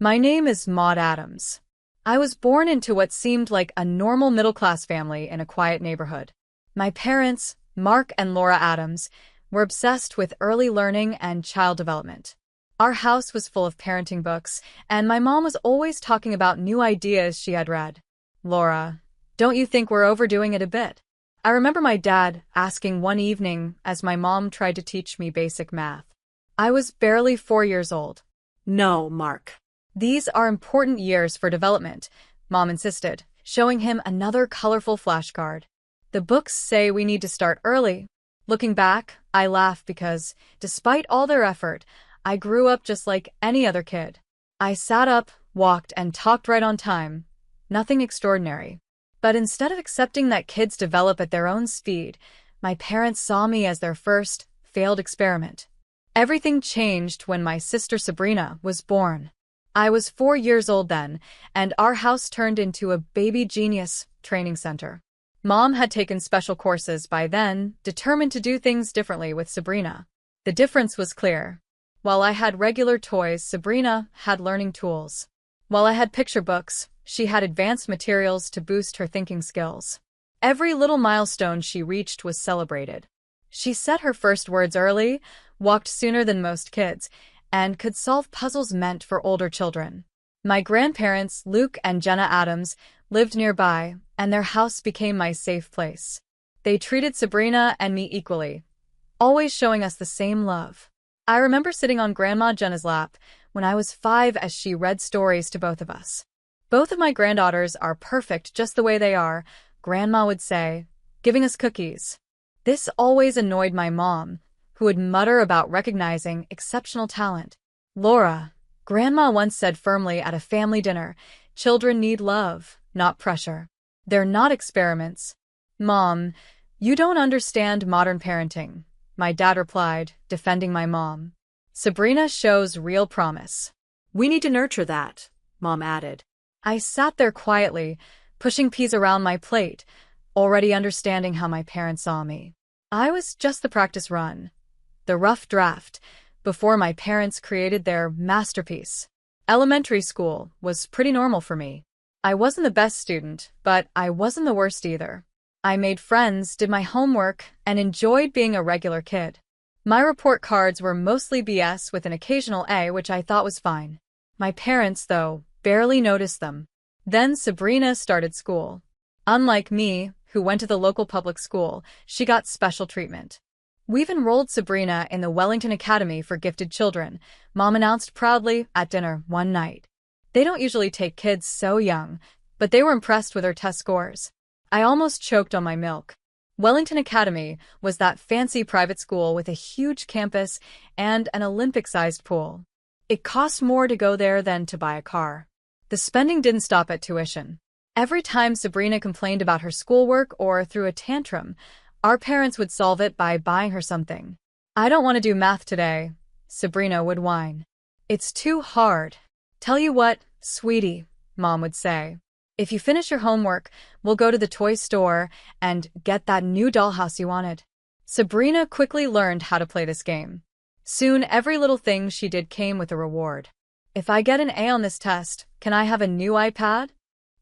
My name is Maud Adams. I was born into what seemed like a normal middle-class family in a quiet neighborhood. My parents, Mark and Laura Adams, were obsessed with early learning and child development. Our house was full of parenting books, and my mom was always talking about new ideas she had read. Laura, don't you think we're overdoing it a bit? I remember my dad asking one evening as my mom tried to teach me basic math. I was barely 4 years old. No, Mark. These are important years for development, Mom insisted, showing him another colorful flashcard. The books say we need to start early. Looking back, I laugh because, despite all their effort, I grew up just like any other kid. I sat up, walked, and talked right on time. Nothing extraordinary. But instead of accepting that kids develop at their own speed, my parents saw me as their first, failed experiment. Everything changed when my sister Sabrina was born. I was 4 years old then, and our house turned into a baby genius training center. Mom had taken special courses by then, determined to do things differently with Sabrina. The difference was clear. While I had regular toys, Sabrina had learning tools. While I had picture books, she had advanced materials to boost her thinking skills. Every little milestone she reached was celebrated. She said her first words early, walked sooner than most kids, and could solve puzzles meant for older children. My grandparents, Luke and Jenna Adams, lived nearby, and their house became my safe place. They treated Sabrina and me equally, always showing us the same love. I remember sitting on Grandma Jenna's lap when I was 5 as she read stories to both of us. Both of my granddaughters are perfect just the way they are, Grandma would say, giving us cookies. This always annoyed my mom, who would mutter about recognizing exceptional talent. Laura, Grandma once said firmly at a family dinner, children need love, not pressure. They're not experiments. Mom, you don't understand modern parenting, my dad replied, defending my mom. Sabrina shows real promise. We need to nurture that, Mom added. I sat there quietly, pushing peas around my plate, already understanding how my parents saw me. I was just the practice run, the rough draft, before my parents created their masterpiece. Elementary school was pretty normal for me. I wasn't the best student, but I wasn't the worst either. I made friends, did my homework, and enjoyed being a regular kid. My report cards were mostly BS with an occasional A, which I thought was fine. My parents, though, barely noticed them. Then Sabrina started school. Unlike me, who went to the local public school, she got special treatment. We've enrolled Sabrina in the Wellington Academy for Gifted Children, Mom announced proudly at dinner one night. They don't usually take kids so young, but they were impressed with her test scores. I almost choked on my milk. Wellington Academy was that fancy private school with a huge campus and an Olympic-sized pool. It cost more to go there than to buy a car. The spending didn't stop at tuition. Every time Sabrina complained about her schoolwork or threw a tantrum, our parents would solve it by buying her something. I don't want to do math today, Sabrina would whine. It's too hard. Tell you what, sweetie, Mom would say. If you finish your homework, we'll go to the toy store and get that new dollhouse you wanted. Sabrina quickly learned how to play this game. Soon, every little thing she did came with a reward. If I get an A on this test, can I have a new iPad?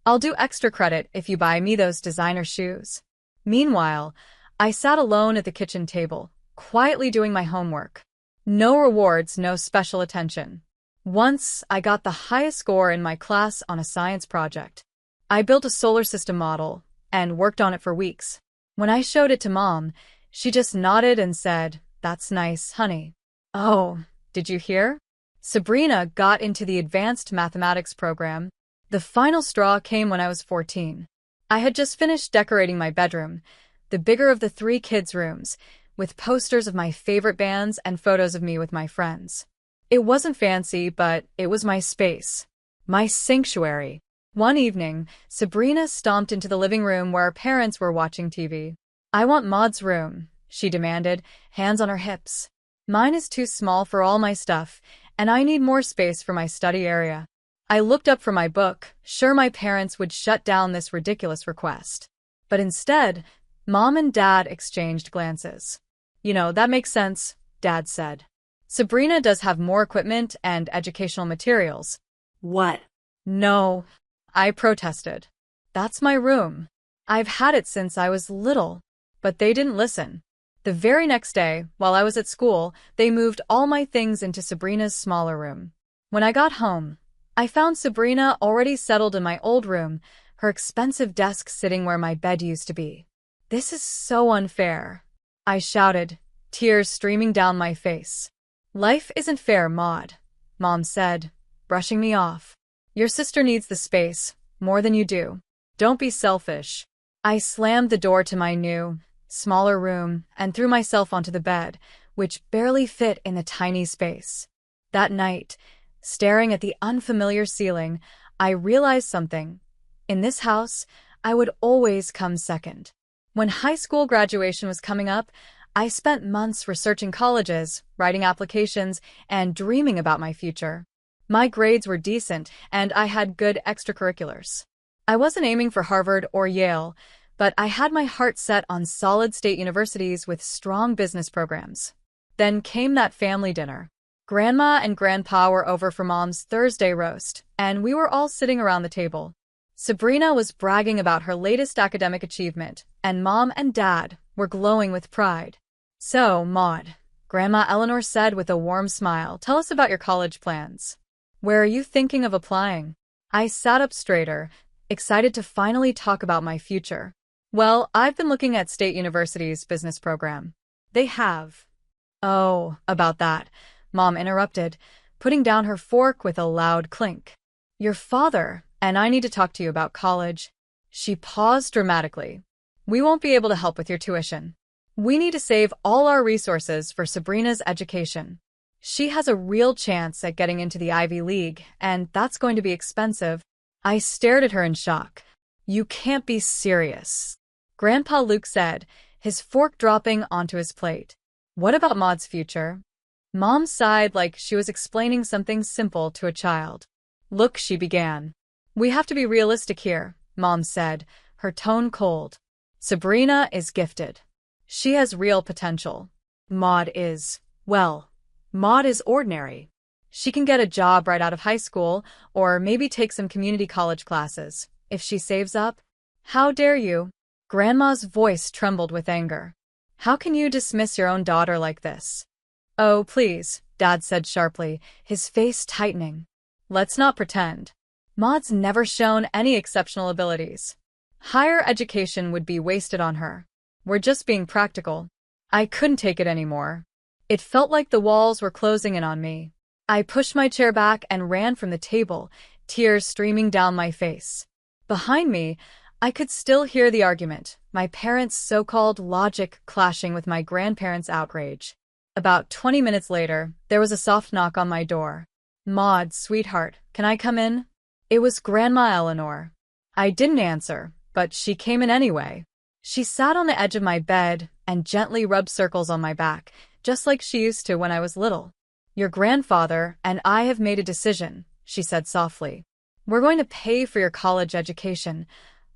I'll do extra credit if you buy me those designer shoes. Meanwhile, I sat alone at the kitchen table, quietly doing my homework. No rewards, no special attention. Once, I got the highest score in my class on a science project. I built a solar system model and worked on it for weeks. When I showed it to Mom, she just nodded and said, "That's nice, honey." Oh, did you hear? Sabrina got into the advanced mathematics program. The final straw came when I was 14. I had just finished decorating my bedroom, the bigger of the 3 kids' rooms, with posters of my favorite bands and photos of me with my friends. It wasn't fancy, but it was my space, my sanctuary. One evening, Sabrina stomped into the living room where our parents were watching TV. "I want Maud's room," she demanded, hands on her hips. "Mine is too small for all my stuff, and I need more space for my study area." I looked up from my book, sure my parents would shut down this ridiculous request. But instead, Mom and Dad exchanged glances. "You know, that makes sense," Dad said. "Sabrina does have more equipment and educational materials. What? No, I protested. That's my room. I've had it since I was little. But they didn't listen. The very next day, while I was at school, they moved all my things into Sabrina's smaller room. When I got home, I found Sabrina already settled in my old room, her expensive desk sitting where my bed used to be. This is so unfair, I shouted, tears streaming down my face. Life isn't fair, Maud, Mom said, brushing me off. Your sister needs the space, more than you do. Don't be selfish. I slammed the door to my new, smaller room and threw myself onto the bed, which barely fit in the tiny space. That night, staring at the unfamiliar ceiling, I realized something. In this house, I would always come second. When high school graduation was coming up, I spent months researching colleges, writing applications, and dreaming about my future. My grades were decent, and I had good extracurriculars. I wasn't aiming for Harvard or Yale, but I had my heart set on solid state universities with strong business programs. Then came that family dinner. Grandma and Grandpa were over for Mom's Thursday roast, and we were all sitting around the table. Sabrina was bragging about her latest academic achievement, and Mom and Dad were glowing with pride. So, Maud, Grandma Eleanor said with a warm smile, tell us about your college plans. Where are you thinking of applying? I sat up straighter, excited to finally talk about my future. Well, I've been looking at State University's business program. They have. Oh, about that, Mom interrupted, putting down her fork with a loud clink. Your father and I need to talk to you about college. She paused dramatically. We won't be able to help with your tuition. We need to save all our resources for Sabrina's education. She has a real chance at getting into the Ivy League, and that's going to be expensive. I stared at her in shock. You can't be serious. Grandpa Luke said, his fork dropping onto his plate. What about Maud's future? Mom sighed like she was explaining something simple to a child. Look, she began. We have to be realistic here, Mom said, her tone cold. Sabrina is gifted. She has real potential. Maud is, well, Maud is ordinary. She can get a job right out of high school, or maybe take some community college classes, if she saves up. How dare you? Grandma's voice trembled with anger. How can you dismiss your own daughter like this? Oh, please, Dad said sharply, his face tightening. Let's not pretend. Maud's never shown any exceptional abilities. Higher education would be wasted on her. We're just being practical. I couldn't take it anymore. It felt like the walls were closing in on me. I pushed my chair back and ran from the table, tears streaming down my face. Behind me, I could still hear the argument, my parents' so-called logic clashing with my grandparents' outrage. About 20 minutes later, there was a soft knock on my door. Maud, sweetheart, can I come in? It was Grandma Eleanor. I didn't answer, but she came in anyway. She sat on the edge of my bed and gently rubbed circles on my back, just like she used to when I was little. Your grandfather and I have made a decision, she said softly. We're going to pay for your college education.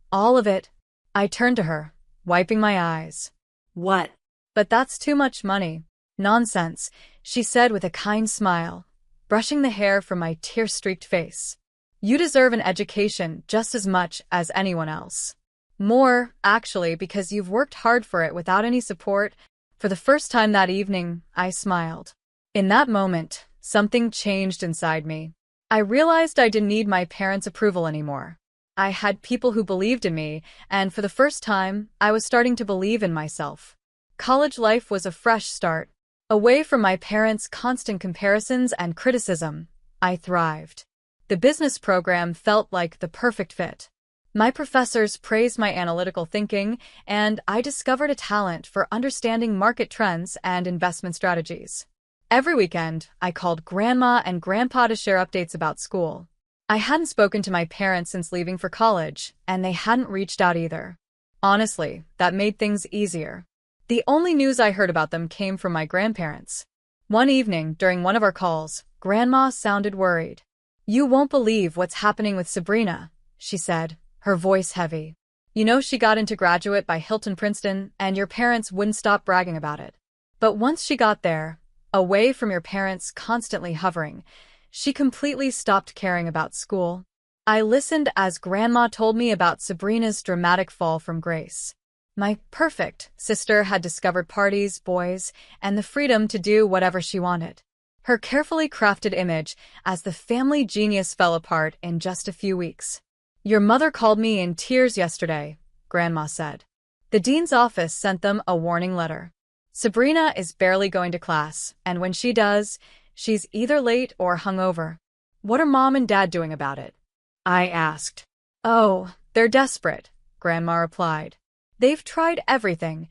All of it. I turned to her, wiping my eyes. What? But that's too much money. Nonsense, she said with a kind smile, brushing the hair from my tear-streaked face. You deserve an education just as much as anyone else. More, actually, because you've worked hard for it without any support. For the first time that evening, I smiled. In that moment, something changed inside me. I realized I didn't need my parents' approval anymore. I had people who believed in me, and for the first time, I was starting to believe in myself. College life was a fresh start. Away from my parents' constant comparisons and criticism, I thrived. The business program felt like the perfect fit. My professors praised my analytical thinking, and I discovered a talent for understanding market trends and investment strategies. Every weekend, I called Grandma and Grandpa to share updates about school. I hadn't spoken to my parents since leaving for college, and they hadn't reached out either. Honestly, that made things easier. The only news I heard about them came from my grandparents. One evening, during one of our calls, Grandma sounded worried. You won't believe what's happening with Sabrina, she said, her voice heavy. You know she got into graduate by Hilton Princeton, and your parents wouldn't stop bragging about it. But once she got there, away from your parents constantly hovering, She completely stopped caring about school. I listened as Grandma told me about Sabrina's dramatic fall from grace. My perfect sister had discovered parties, boys, and the freedom to do whatever she wanted. Her carefully crafted image as the family genius fell apart in just a few weeks. "Your mother called me in tears yesterday," Grandma said. "The dean's office sent them a warning letter. Sabrina is barely going to class, and when she does, she's either late or hungover." "What are Mom and Dad doing about it?" I asked. "Oh, they're desperate," Grandma replied. "They've tried everything,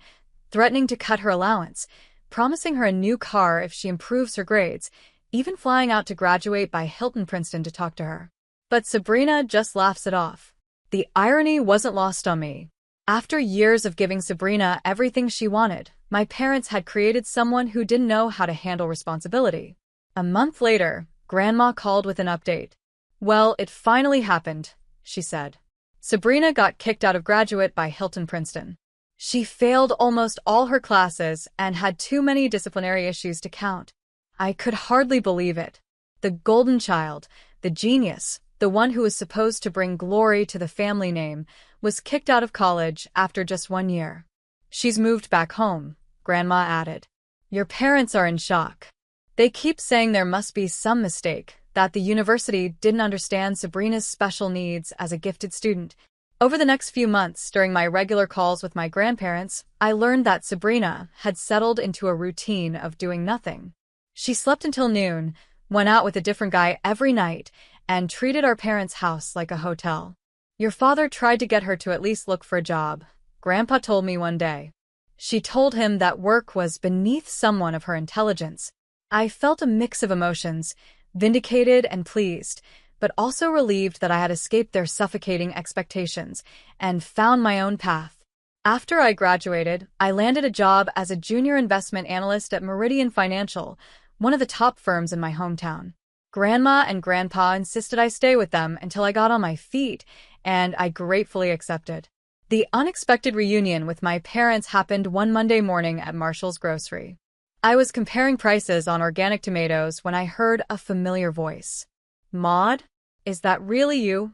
threatening to cut her allowance, promising her a new car if she improves her grades, even flying out to graduate by Hilton Princeton to talk to her. But Sabrina just laughs it off." The irony wasn't lost on me. After years of giving Sabrina everything she wanted, my parents had created someone who didn't know how to handle responsibility. A month later, Grandma called with an update. "Well, it finally happened," she said. "Sabrina got kicked out of graduate by Hilton Princeton. She failed almost all her classes and had too many disciplinary issues to count." I could hardly believe it. The golden child, the genius, the one who was supposed to bring glory to the family name, was kicked out of college after just 1 year. "She's moved back home," Grandma added. "Your parents are in shock. They keep saying there must be some mistake, that the university didn't understand Sabrina's special needs as a gifted student." Over the next few months, during my regular calls with my grandparents, I learned that Sabrina had settled into a routine of doing nothing. She slept until noon, went out with a different guy every night, and treated our parents' house like a hotel. "Your father tried to get her to at least look for a job," Grandpa told me one day. "She told him that work was beneath someone of her intelligence." I felt a mix of emotions, vindicated and pleased, but also relieved that I had escaped their suffocating expectations and found my own path. After I graduated, I landed a job as a junior investment analyst at Meridian Financial, one of the top firms in my hometown. Grandma and Grandpa insisted I stay with them until I got on my feet, and I gratefully accepted. The unexpected reunion with my parents happened one Monday morning at Marshall's grocery. I was comparing prices on organic tomatoes when I heard a familiar voice. "Maud, is that really you?"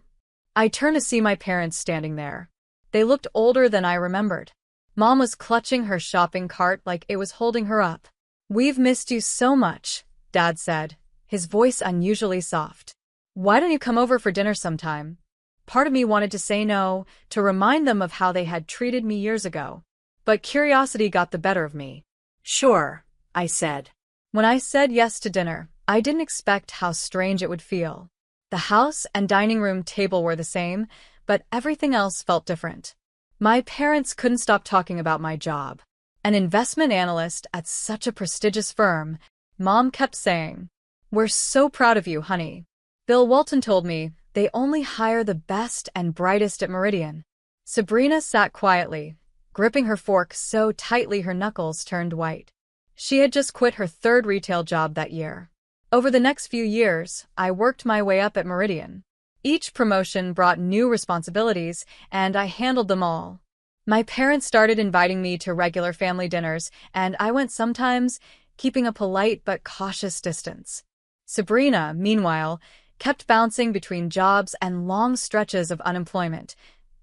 I turned to see my parents standing there. They looked older than I remembered. Mom was clutching her shopping cart like it was holding her up. "We've missed you so much," Dad said, his voice unusually soft. "Why don't you come over for dinner sometime?" Part of me wanted to say no, to remind them of how they had treated me years ago. But curiosity got the better of me. "Sure," I said. When I said yes to dinner, I didn't expect how strange it would feel. The house and dining room table were the same, but everything else felt different. My parents couldn't stop talking about my job. An investment analyst at such a prestigious firm, Mom kept saying. "We're so proud of you, honey. Bill Walton told me they only hire the best and brightest at Meridian." Sabrina sat quietly, gripping her fork so tightly her knuckles turned white. She had just quit her third retail job that year. Over the next few years, I worked my way up at Meridian. Each promotion brought new responsibilities, and I handled them all. My parents started inviting me to regular family dinners, and I went sometimes, keeping a polite but cautious distance. Sabrina, meanwhile, kept bouncing between jobs and long stretches of unemployment,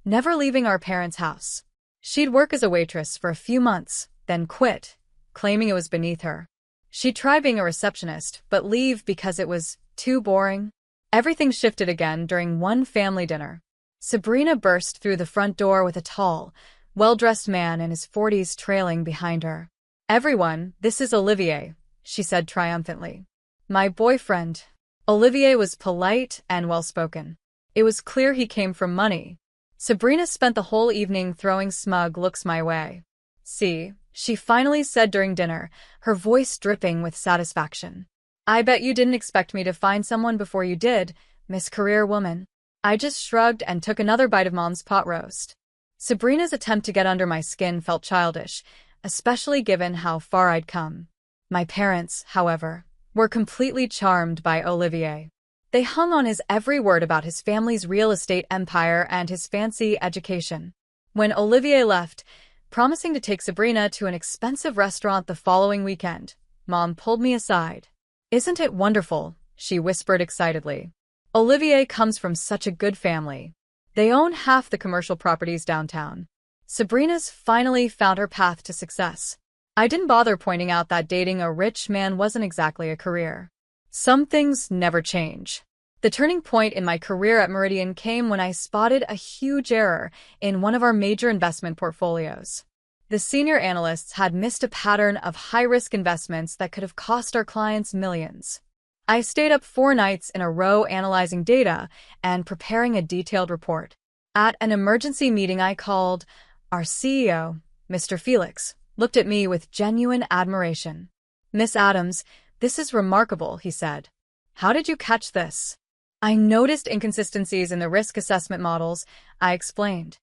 never leaving our parents' house. She'd work as a waitress for a few months, then quit, claiming it was beneath her. She'd try being a receptionist, but leave because it was too boring. Everything shifted again during one family dinner. Sabrina burst through the front door with a tall, well-dressed man in his 40s trailing behind her. "Everyone, this is Olivier," she said triumphantly. "My boyfriend." Olivier was polite and well-spoken. It was clear he came from money. Sabrina spent the whole evening throwing smug looks my way. "See," she finally said during dinner, her voice dripping with satisfaction. "I bet you didn't expect me to find someone before you did, Miss Career Woman." I just shrugged and took another bite of Mom's pot roast. Sabrina's attempt to get under my skin felt childish, especially given how far I'd come. My parents, however, were completely charmed by Olivier. They hung on his every word about his family's real estate empire and his fancy education. When Olivier left, promising to take Sabrina to an expensive restaurant the following weekend, Mom pulled me aside. "Isn't it wonderful?" she whispered excitedly. Olivier comes from such a good family. They own half the commercial properties downtown. Sabrina's finally found her path to success. I didn't bother pointing out that dating a rich man wasn't exactly a career. Some things never change. The turning point in my career at Meridian came when I spotted a huge error in one of our major investment portfolios. The senior analysts had missed a pattern of high-risk investments that could have cost our clients millions. I stayed up 4 nights in a row analyzing data and preparing a detailed report. At an emergency meeting I called, our CEO, Mr. Felix, looked at me with genuine admiration. "Miss Adams, this is remarkable," he said. "How did you catch this?" "I noticed inconsistencies in the risk assessment models," I explained.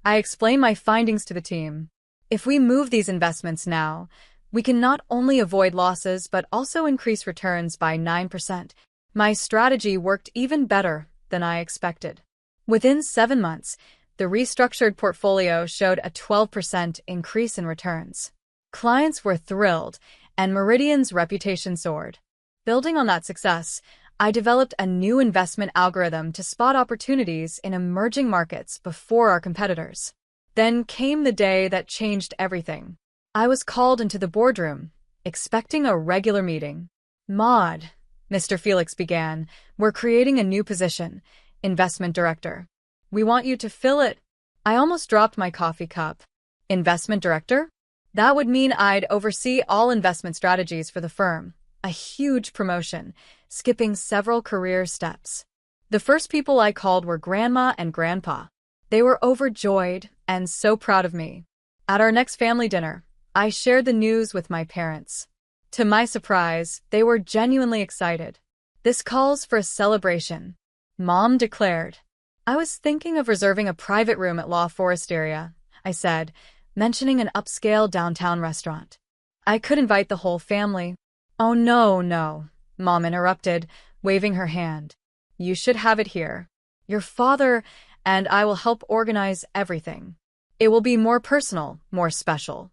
I explained my findings to the team. "If we move these investments now, we can not only avoid losses but also increase returns by 9%. My strategy worked even better than I expected. Within 7 months, the restructured portfolio showed a 12% increase in returns. Clients were thrilled, and Meridian's reputation soared. Building on that success, I developed a new investment algorithm to spot opportunities in emerging markets before our competitors. Then came the day that changed everything. I was called into the boardroom, expecting a regular meeting. "Maud," Mr. Felix began, "we're creating a new position, investment director. We want you to fill it." I almost dropped my coffee cup. Investment director? That would mean I'd oversee all investment strategies for the firm. A huge promotion, skipping several career steps. The first people I called were Grandma and Grandpa. They were overjoyed and so proud of me. At our next family dinner, I shared the news with my parents. To my surprise, they were genuinely excited. "This calls for a celebration," Mom declared. "I was thinking of reserving a private room at La Foresteria," I said, mentioning an upscale downtown restaurant. "I could invite the whole family." "Oh, no," Mom interrupted, waving her hand. "You should have it here. Your father and I will help organize everything. It will be more personal, more special.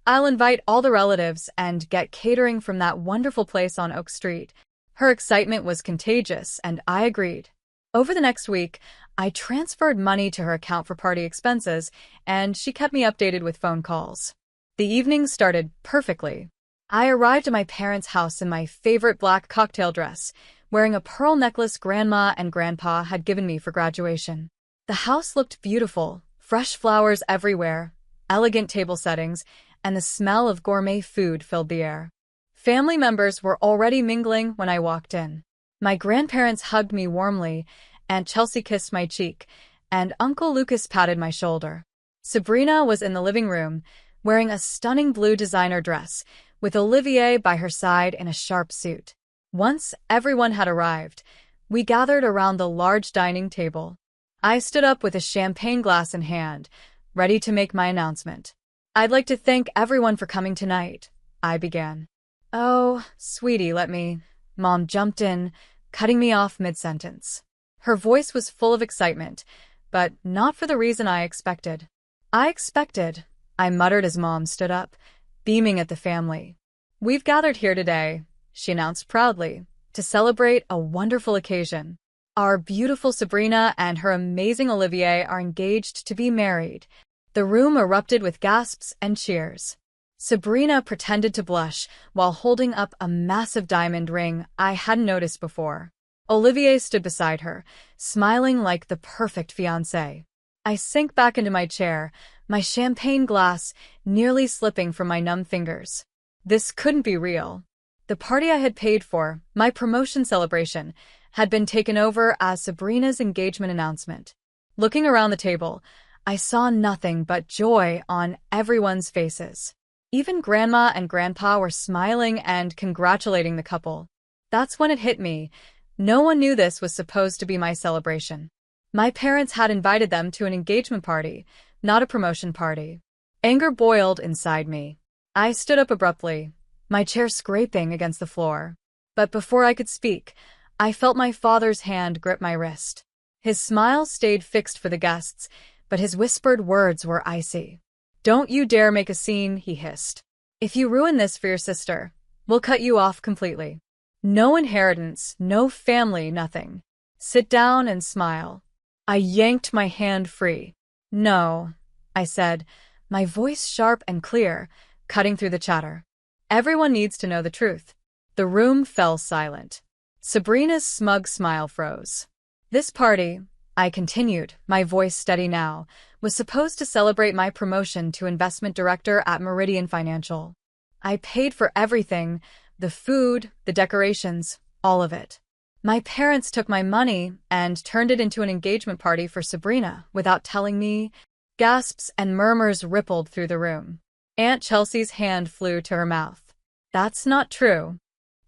I'll invite all the relatives and get catering from that wonderful place on Oak Street." Her excitement was contagious, and I agreed. Over the next week, I transferred money to her account for party expenses, and she kept me updated with phone calls. The evening started perfectly. I arrived at my parents' house in my favorite black cocktail dress, wearing a pearl necklace Grandma and Grandpa had given me for graduation. The house looked beautiful, fresh flowers everywhere, elegant table settings, and the smell of gourmet food filled the air. Family members were already mingling when I walked in. My grandparents hugged me warmly, Aunt Chelsea kissed my cheek, and Uncle Lucas patted my shoulder. Sabrina was in the living room, wearing a stunning blue designer dress, with Olivier by her side in a sharp suit. Once everyone had arrived, we gathered around the large dining table. I stood up with a champagne glass in hand, ready to make my announcement. "I'd like to thank everyone for coming tonight," I began. "Oh, sweetie, let me..." Mom jumped in, cutting me off mid-sentence. Her voice was full of excitement, but not for the reason I expected. I muttered as Mom stood up, beaming at the family. "We've gathered here today," she announced proudly, "to celebrate a wonderful occasion. Our beautiful Sabrina and her amazing Olivier are engaged to be married." The room erupted with gasps and cheers. Sabrina pretended to blush while holding up a massive diamond ring I hadn't noticed before. Olivier stood beside her, smiling like the perfect fiancé. I sank back into my chair, my champagne glass nearly slipping from my numb fingers. This couldn't be real. The party I had paid for, my promotion celebration, had been taken over as Sabrina's engagement announcement. Looking around the table, I saw nothing but joy on everyone's faces. Even Grandma and Grandpa were smiling and congratulating the couple. That's when it hit me. No one knew this was supposed to be my celebration. My parents had invited them to an engagement party, not a promotion party. Anger boiled inside me. I stood up abruptly, my chair scraping against the floor. But before I could speak, I felt my father's hand grip my wrist. His smile stayed fixed for the guests, but his whispered words were icy. "Don't you dare make a scene," he hissed. "If you ruin this for your sister, we'll cut you off completely." No inheritance, no family, nothing. Sit down and smile. I yanked my hand free. No, I said, my voice sharp and clear, cutting through the chatter. Everyone needs to know the truth. The room fell silent. Sabrina's smug smile froze. This party, I continued, my voice steady now, was supposed to celebrate my promotion to investment director at Meridian Financial. I paid for everything, the food, the decorations, all of it. My parents took my money and turned it into an engagement party for Sabrina without telling me. Gasps and murmurs rippled through the room. Aunt Chelsea's hand flew to her mouth. That's not true.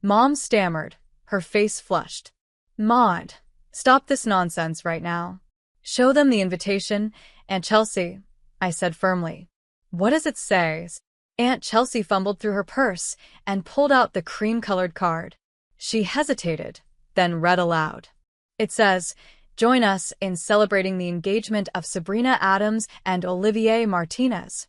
Mom stammered, her face flushed. Maud, stop this nonsense right now. Show them the invitation, Aunt Chelsea, I said firmly. What does it say? Aunt Chelsea fumbled through her purse and pulled out the cream-colored card. She hesitated, then read aloud. It says, "Join us in celebrating the engagement of Sabrina Adams and Olivier Martinez."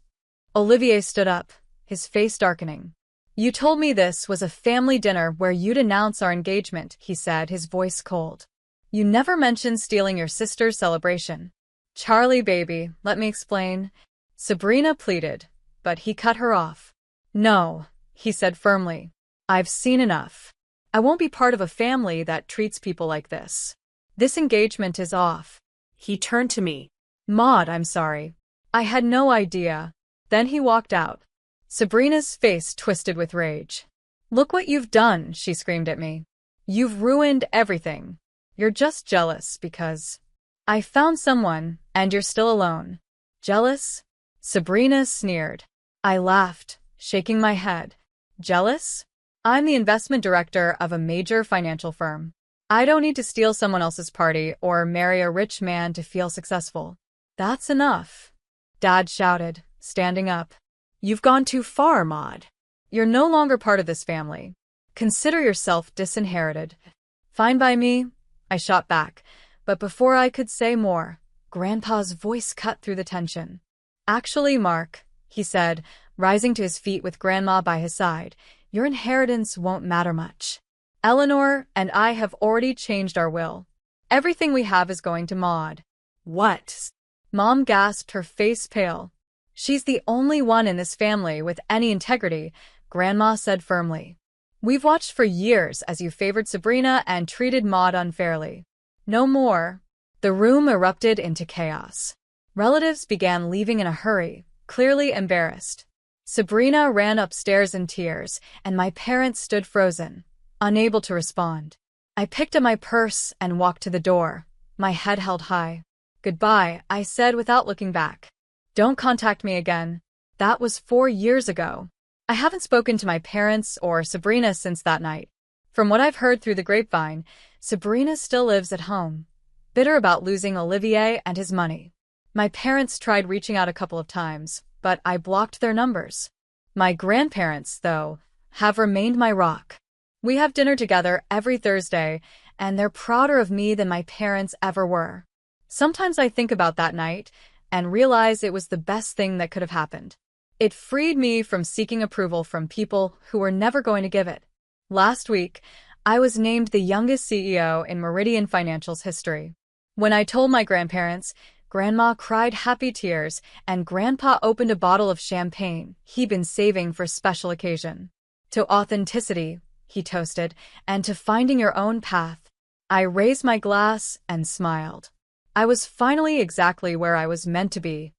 Olivier stood up, his face darkening. You told me this was a family dinner where you'd announce our engagement, he said, his voice cold. You never mentioned stealing your sister's celebration. Charlie, baby, let me explain. Sabrina pleaded, but he cut her off. No, he said firmly. I've seen enough. I won't be part of a family that treats people like this. This engagement is off. He turned to me. Maud, I'm sorry. I had no idea. Then he walked out. Sabrina's face twisted with rage. Look what you've done, she screamed at me. You've ruined everything. You're just jealous because I found someone, and you're still alone. Jealous? Sabrina sneered. I laughed, shaking my head. Jealous? I'm the investment director of a major financial firm. I don't need to steal someone else's party or marry a rich man to feel successful. That's enough. Dad shouted, standing up. You've gone too far, Maud. You're no longer part of this family. Consider yourself disinherited. Fine by me, I shot back, but before I could say more, Grandpa's voice cut through the tension. Actually, Mark, he said, rising to his feet with Grandma by his side, your inheritance won't matter much. Eleanor and I have already changed our will. Everything we have is going to Maud. What? Mom gasped, her face pale. She's the only one in this family with any integrity, Grandma said firmly. We've watched for years as you favored Sabrina and treated Maud unfairly. No more. The room erupted into chaos. Relatives began leaving in a hurry, clearly embarrassed. Sabrina ran upstairs in tears, and my parents stood frozen, unable to respond. I picked up my purse and walked to the door, my head held high. Goodbye, I said without looking back. Don't contact me again. That was 4 years ago. I haven't spoken to my parents or Sabrina since that night. From what I've heard through the grapevine, Sabrina still lives at home, bitter about losing Olivier and his money. My parents tried reaching out a couple of times, but I blocked their numbers. My grandparents, though, have remained my rock. We have dinner together every Thursday, and they're prouder of me than my parents ever were. Sometimes I think about that night and realize it was the best thing that could have happened. It freed me from seeking approval from people who were never going to give it. Last week, I was named the youngest CEO in Meridian Financial's history. When I told my grandparents, Grandma cried happy tears, and Grandpa opened a bottle of champagne he'd been saving for a special occasion. To authenticity, he toasted, and to finding your own path. I raised my glass and smiled. I was finally exactly where I was meant to be.